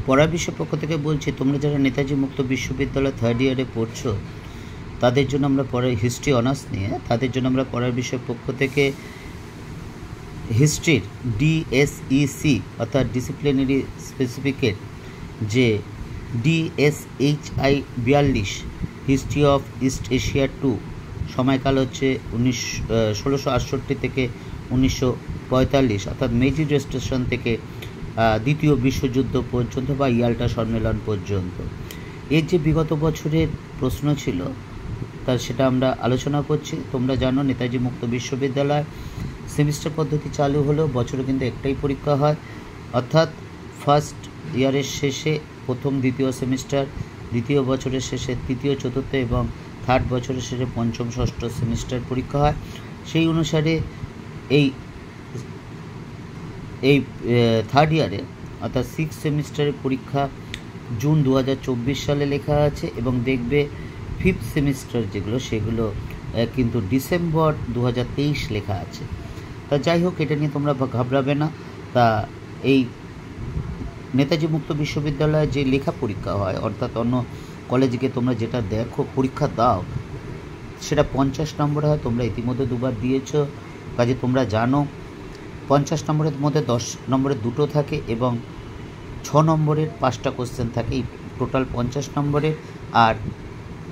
পড়ার বিষয় পক্ষ থেকে বলছি, তোমরা যারা নেতাজি মুক্ত বিশ্ববিদ্যালয় থার্ড ইয়ারে পড়ছো তাদের জন্য আমরা পড়ার হিস্ট্রি অনার্স নিয়ে তাদের জন্য আমরা পড়ার বিষয় পক্ষ থেকে হিস্ট্রির ডিএসইসি অর্থাৎ ডিসিপ্লিনারি স্পেসিফিকেট যে DSHI 42 history of east Asia 2 সময়কাল হচ্ছে 1668 থেকে 1945 অর্থাৎ মেজি রেস্ট্রেশন থেকে দ্বিতীয় বিশ্বযুদ্ধ পর্যন্ত বা ইয়াল্টা সম্মেলন পর্যন্ত এর যে বিগত বছরের প্রশ্ন ছিল তা সেটা আমরা আলোচনা করছি। তোমরা জানো নেতাজি মুক্ত বিশ্ববিদ্যালয় সেমিস্টার পদ্ধতি চালু হলেও বছরে কিন্তু একটাই পরীক্ষা হয়, অর্থাৎ ফার্স্ট ইয়ারের শেষে প্রথম দ্বিতীয় সেমিস্টার, দ্বিতীয় বছরের শেষে তৃতীয় চতুর্থ এবং থার্ড বছরের শেষে পঞ্চম ষষ্ঠ সেমিস্টার পরীক্ষা হয়। সেই অনুসারে এই থার্ড ইয়ারে অর্থাৎ সিক্স সেমিস্টারের পরীক্ষা জুন 2024 সালে লেখা আছে এবং দেখবে ফিফথ সেমিস্টার যেগুলো সেগুলো কিন্তু ডিসেম্বর 2023 লেখা আছে। তা যাই হোক, এটা নিয়ে তোমরা ঘাবড়াবে না। তা এই নেতাজি মুক্ত বিশ্ববিদ্যালয়ে যে লেখা পরীক্ষা হয় অর্থাৎ অন্য কলেজে তোমরা যেটা দেখো পরীক্ষা দাও সেটা 50 নম্বরে হয়। তোমরা ইতিমধ্যে দুবার দিয়েছ, কাজে তোমরা জানো 50 নম্বরের মধ্যে 10 নম্বরের দুটো থাকে এবং 6 নম্বরের 5টা কোশ্চেন থাকে, এই টোটাল 50 নম্বরের। আর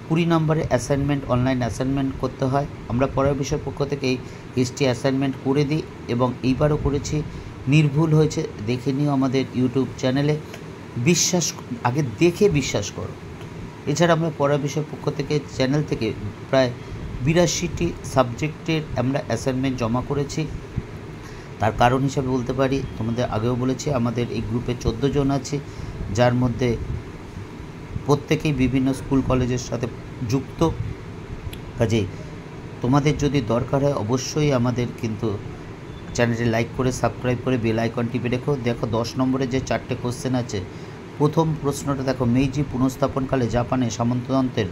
20 নম্বরের অ্যাসাইনমেন্ট, অনলাইন অ্যাসাইনমেন্ট করতে হয়। আমরা পরের বিষয় পক্ষ থেকে এই হিস্ট্রি অ্যাসাইনমেন্ট করে দিই এবং এইবারও করেছি, নির্ভুল হয়েছে। দেখে নিও আমাদের ইউটিউব চ্যানেলে, আগে দেখে বিশ্বাস করো। এছাড়া আমরা পরের বিষয় পক্ষ থেকে চ্যানেল থেকে প্রায় 82টি সাবজেক্টের আমরা অ্যাসাইনমেন্ট জমা করেছি। তার কারণ হিসাবে বলতে পারি, তোমাদের আগেও বলেছি আমাদের এই গ্রুপে 14 জন আছে, যার মধ্যে প্রত্যেকেই বিভিন্ন স্কুল কলেজের সাথে যুক্ত। কাজেই তোমাদের যদি দরকার হয় অবশ্যই আমাদের কিন্তু চ্যানেলটি লাইক করে সাবস্ক্রাইব করে বেল আইকন টিপে দেখো। 10 নম্বরে যে 4টে কোশ্চেন আছে, প্রথম প্রশ্নটা দেখো, মেইজি পুনঃস্থাপনকালে জাপানে সামন্ততন্ত্রের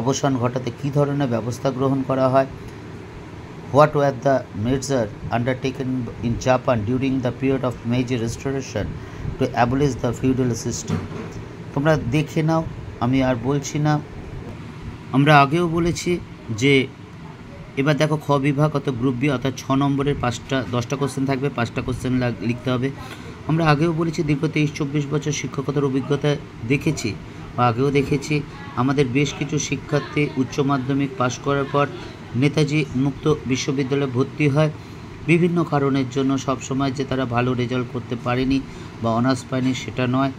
অবসান ঘটাতে কী ধরনের ব্যবস্থা গ্রহণ করা হয়? What were the measures undertaken in Japan during the period of Meiji Restoration to abolish the feudal system? তোমরা দেখে নাও, আমি আর বলছি না। আমরা আগেও বলেছি যে এবার দেখো খ বিভাগ অর্থাৎ গ্রুপ বি অর্থাৎ 6 নম্বরের 10টা কোশ্চেন থাকবে, 5টা কোশ্চেন লিখতে হবে। আমরা আগেও বলেছি দীর্ঘ 23-24 বছর শিক্ষকতার অভিজ্ঞতা দেখেছি বা আগেও দেখেছি আমাদের বেশ কিছু শিক্ষার্থী উচ্চ মাধ্যমিক পাশ করার পর নেতাজি মুক্ত বিশ্ববিদ্যালয়ে ভর্তি হয় বিভিন্ন কারণের জন্য। সবসময় যে তারা ভালো রেজাল্ট করতে পারেনি বা অনার্স পায়নি সেটা নয়,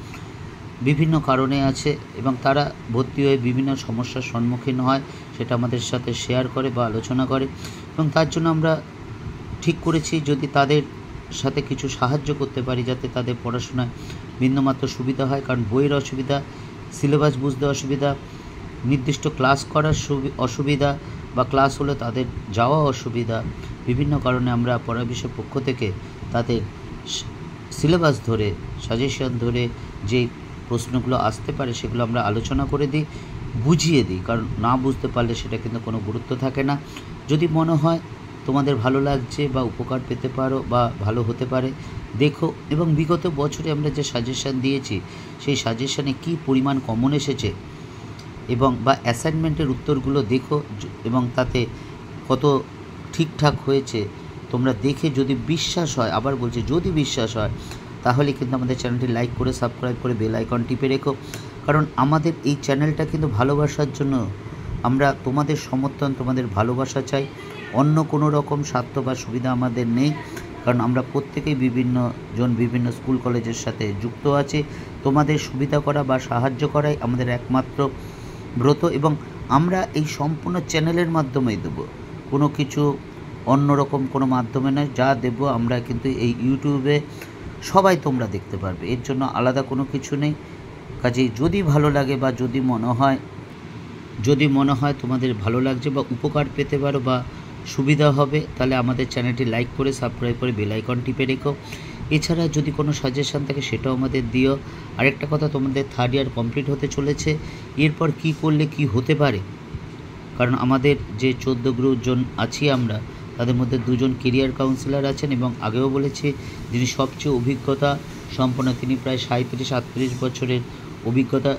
বিভিন্ন কারণে আছে এবং তারা ভর্তি হয়ে বিভিন্ন সমস্যার সম্মুখীন হয়, সেটা আমাদের সাথে শেয়ার করে বা আলোচনা করে। এবং তার জন্য আমরা ঠিক করেছি যদি তাদের সাথে কিছু সাহায্য করতে পারি যাতে তাদের পড়াশোনায় বিন্দুমাত্র সুবিধা হয়, কারণ বইয়ের অসুবিধা, সিলেবাস বুঝতে অসুবিধা, নির্দিষ্ট ক্লাস করার অসুবিধা বা ক্লাস হলে তাদের যাওয়া অসুবিধা, বিভিন্ন কারণে আমরা পড়ার বিষয় পক্ষ থেকে তাদের সিলেবাস ধরে সাজেশন ধরে যে প্রশ্নগুলো আসতে পারে সেগুলো আমরা আলোচনা করে দিই, বুঝিয়ে দিই। কারণ না বুঝতে পারলে সেটা কিন্তু কোনো গুরুত্ব থাকে না। যদি মনে হয় তোমাদের ভালো লাগছে বা উপকার পেতে পারো বা ভালো হতে পারে দেখো। এবং বিগত বছরে আমরা যে সাজেশান দিয়েছি সেই সাজেশানে কী পরিমাণ কমন এসেছে এবং বা অ্যাসাইনমেন্টের উত্তরগুলো দেখো এবং তাতে কত ঠিকঠাক হয়েছে তোমরা দেখে যদি বিশ্বাস হয়, আবার বলছি যদি বিশ্বাস হয়, তাহলে কিন্তু আমাদের চ্যানেলটি লাইক করে সাবস্ক্রাইব করে বেল আইকন টিপে রেখো। কারণ আমাদের এই চ্যানেলটা কিন্তু ভালোবাসার জন্য, আমরা তোমাদের সমর্থন, তোমাদের ভালোবাসা চাই, অন্য কোনো রকম স্বার্থ বা সুবিধা আমাদের নেই। কারণ আমরা প্রত্যেকেই বিভিন্ন স্কুল কলেজের সাথে যুক্ত আছি। তোমাদের সুবিধা করা বা সাহায্য করাই আমাদের একমাত্র ব্রত এবং আমরা এই সম্পূর্ণ চ্যানেলের মাধ্যমেই দেবো, কোনো কিছু অন্যরকম কোনো মাধ্যমে নয়। যা দেবো আমরা কিন্তু এই ইউটিউবে সবাই তোমরা দেখতে পারবে, এর জন্য আলাদা কোনো কিছু নেই। কাজেই যদি ভালো লাগে বা যদি মনে হয় তোমাদের ভালো লাগছে বা উপকার পেতে পারো বা সুবিধা হবে, তাহলে আমাদের চ্যানেলটি লাইক করে সাবস্ক্রাইব করে বেল আইকন টিপে রেখো। এছাড়া যদি কোনো সাজেশান থাকে সেটাও আমাদের দিও। আরেকটা কথা, তোমাদের থার্ড ইয়ার কমপ্লিট হতে চলেছে, এরপর কি করলে কি হতে পারে, কারণ আমাদের যে 14 জন আছি আমরা, তাদের মধ্যে 2 জন কেরিয়ার কাউন্সিলর আছেন এবং আগেও বলেছি যিনি সবচেয়ে অভিজ্ঞতা সম্পন্ন। তিনি প্রায় 37-38 বছরের অভিজ্ঞতা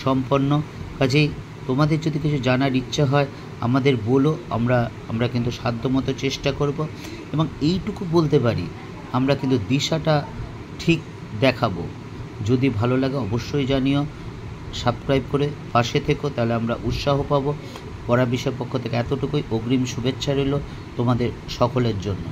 সম্পন্ন। কাজেই তোমাদের যদি কিছু জানার ইচ্ছা হয় আমাদের বলো, আমরা কিন্তু সাধ্যমতো চেষ্টা করব। এবং এইটুকু বলতে পারি, আমরা কিন্তু দিশাটা ঠিক দেখাবো। যদি ভালো লাগে অবশ্যই জানিও, সাবস্ক্রাইব করে পাশে থেকো, তাহলে আমরা উৎসাহ পাবো। পড়া বিষয় পক্ষ থেকে এতটুকুই। অগ্রিম শুভেচ্ছা রইল তোমাদের সকলের জন্য।